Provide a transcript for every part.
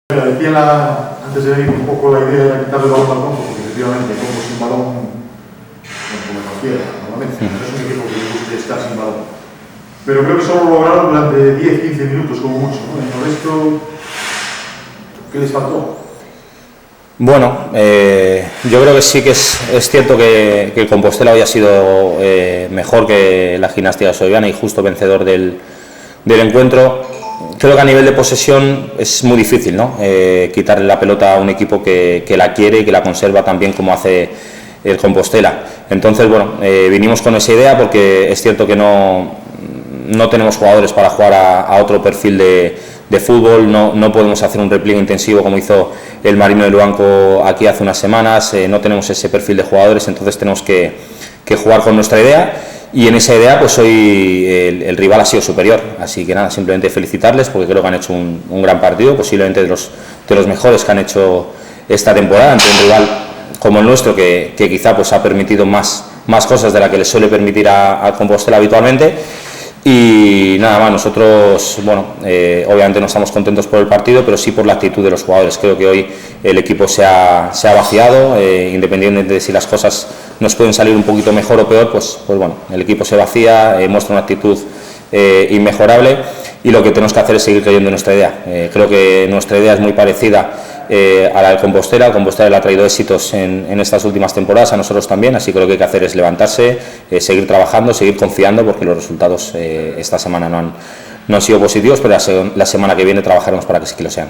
Decía antes de venir un poco la idea de quitarle el balón al campo, porque efectivamente, como sin balón, como cualquiera, normalmente, no es un equipo que le guste estar sin balón. Pero creo que solo lo lograron durante 10-15 minutos, como mucho, ¿no? En el resto, ¿qué les faltó? Bueno, yo creo que sí que es cierto que el Compostela hoy ha sido mejor que la Gimnástica Segoviana y justo vencedor del encuentro. Creo que a nivel de posesión es muy difícil, ¿no? Quitarle la pelota a un equipo que la quiere y que la conserva tan bien como hace el Compostela. Entonces, bueno, vinimos con esa idea porque es cierto que no tenemos jugadores para jugar a otro perfil de fútbol, no podemos hacer un repliegue intensivo como hizo el Marino de Luanco aquí hace unas semanas, no tenemos ese perfil de jugadores, entonces tenemos que jugar con nuestra idea. Y en esa idea, pues hoy el rival ha sido superior, así que nada, simplemente felicitarles porque creo que han hecho un gran partido, posiblemente de los mejores que han hecho esta temporada, ante un rival como el nuestro que quizá pues ha permitido más cosas de las que les suele permitir a Compostela habitualmente. Y nada más, nosotros, bueno, obviamente no estamos contentos por el partido, pero sí por la actitud de los jugadores. Creo que hoy el equipo se ha vaciado, independientemente de si las cosas nos pueden salir un poquito mejor o peor, pues bueno, el equipo se vacía, muestra una actitud inmejorable y lo que tenemos que hacer es seguir creyendo en nuestra idea. Creo que nuestra idea es muy parecida a la del Compostela. Compostela le ha traído éxitos en estas últimas temporadas, a nosotros también, así que lo que hay que hacer es levantarse, seguir trabajando, seguir confiando, porque los resultados esta semana no han sido positivos, pero la semana que viene trabajaremos para que sí que lo sean.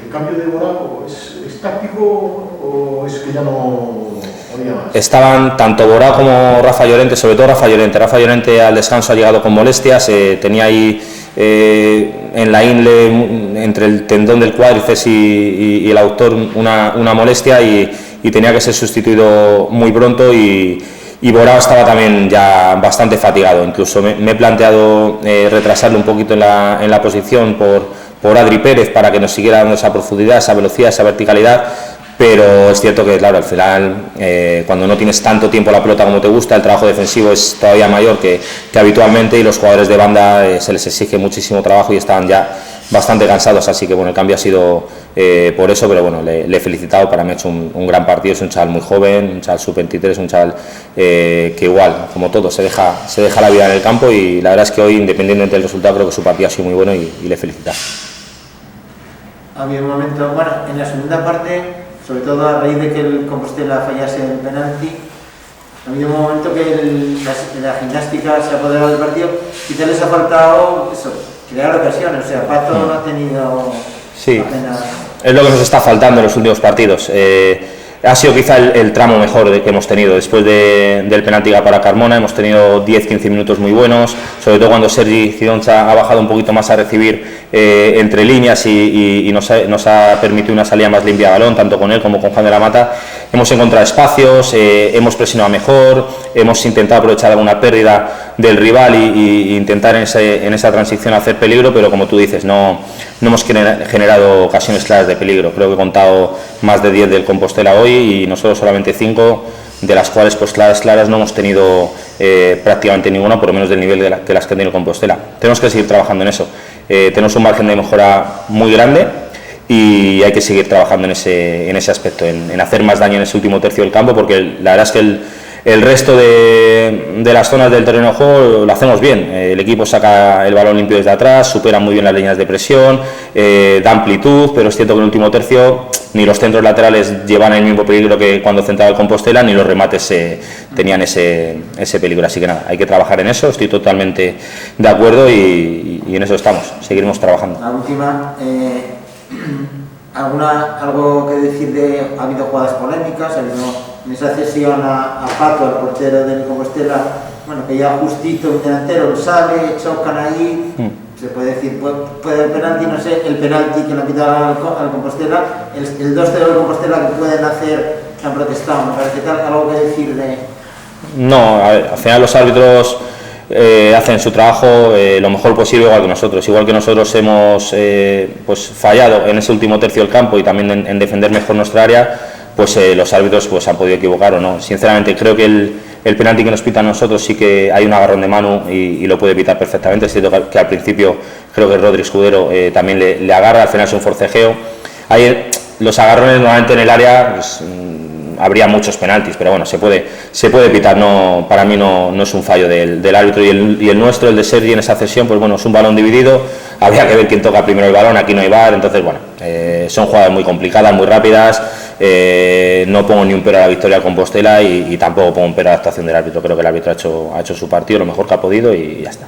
¿El cambio de Borao es táctico o es que ya no había más? Estaban tanto Borao como Rafa Llorente, sobre todo Rafa Llorente. Rafa Llorente al descanso ha llegado con molestias, tenía ahí en la ingle, entre el tendón del cuádriceps y el aductor, una molestia y tenía que ser sustituido muy pronto y Borao estaba también ya bastante fatigado. Incluso me he planteado retrasarle un poquito en la posición por Adri Pérez para que nos siguiera dando esa profundidad, esa velocidad, esa verticalidad. Pero es cierto que, claro, al final, cuando no tienes tanto tiempo la pelota como te gusta, el trabajo defensivo es todavía mayor que habitualmente y los jugadores de banda se les exige muchísimo trabajo y están ya bastante cansados, así que bueno, el cambio ha sido por eso, pero bueno, le he felicitado, para mí ha hecho un gran partido, es un chaval muy joven, un chaval sub-23, un chaval que igual, como todo, se deja la vida en el campo y la verdad es que hoy, independientemente del resultado, creo que su partido ha sido muy bueno y le felicitado. Había un momento, bueno, en la segunda parte, sobre todo a raíz de que el Compostela fallase el penalti, ha habido un momento que la Gimnástica se ha apoderado del partido, quizá les ha faltado eso, crear ocasiones, o sea, Pato no ha tenido apenas... Es lo que nos está faltando en los últimos partidos. Ha sido quizá el tramo mejor que hemos tenido después del penalti para Carmona. Hemos tenido 10-15 minutos muy buenos, sobre todo cuando Sergi Cidoncha ha bajado un poquito más a recibir entre líneas y nos ha permitido una salida más limpia de balón, tanto con él como con Juan de la Mata. Hemos encontrado espacios, hemos presionado mejor, hemos intentado aprovechar alguna pérdida del rival y intentar en esa transición hacer peligro, pero como tú dices, no hemos generado ocasiones claras de peligro. Creo que he contado más de 10 del Compostela hoy y nosotros solamente 5, de las cuales pues claras no hemos tenido prácticamente ninguna, por lo menos del nivel de las que ha tenido Compostela. Tenemos que seguir trabajando en eso. Tenemos un margen de mejora muy grande y hay que seguir trabajando en ese aspecto, en hacer más daño en ese último tercio del campo, porque la verdad es que el resto de las zonas del terreno de juego lo hacemos bien. El equipo saca el balón limpio desde atrás, supera muy bien las líneas de presión, da amplitud, pero es cierto que en el último tercio ni los centros laterales llevan el mismo peligro que cuando centraba el Compostela, ni los remates tenían ese peligro. Así que nada, hay que trabajar en eso, estoy totalmente de acuerdo y en eso estamos, seguiremos trabajando. La última, algo que decir ha habido jugadas polémicas, en esa cesión a Pato, el portero del Compostela, bueno, que ya justito un delantero sale, chocan ahí, se puede decir, puede el penalti, no sé, el penalti que le han quitado al Compostela, el 2-0 del Compostela que pueden hacer, que han protestado, me parece tal, algo que decir de... No, al final los árbitros hacen su trabajo lo mejor posible, igual que nosotros hemos pues fallado en ese último tercio del campo y también en defender mejor nuestra área, pues los árbitros pues han podido equivocar o no. Sinceramente creo que el penalti que nos pita a nosotros sí que hay un agarrón de mano y lo puede pitar perfectamente. Es cierto que al principio creo que Rodri Escudero también le agarra, al final es un forcejeo. Ahí los agarrones normalmente en el área pues, habría muchos penaltis, pero bueno, se puede pitar, no, para mí no es un fallo del árbitro. Y el nuestro, el de Sergi en esa cesión, pues bueno, es un balón dividido, habría que ver quién toca primero el balón, aquí no hay VAR, entonces bueno, son jugadas muy complicadas, muy rápidas, no pongo ni un pero a la victoria al Compostela y tampoco pongo un pero a la actuación del árbitro. Creo que el árbitro ha hecho su partido lo mejor que ha podido y ya está.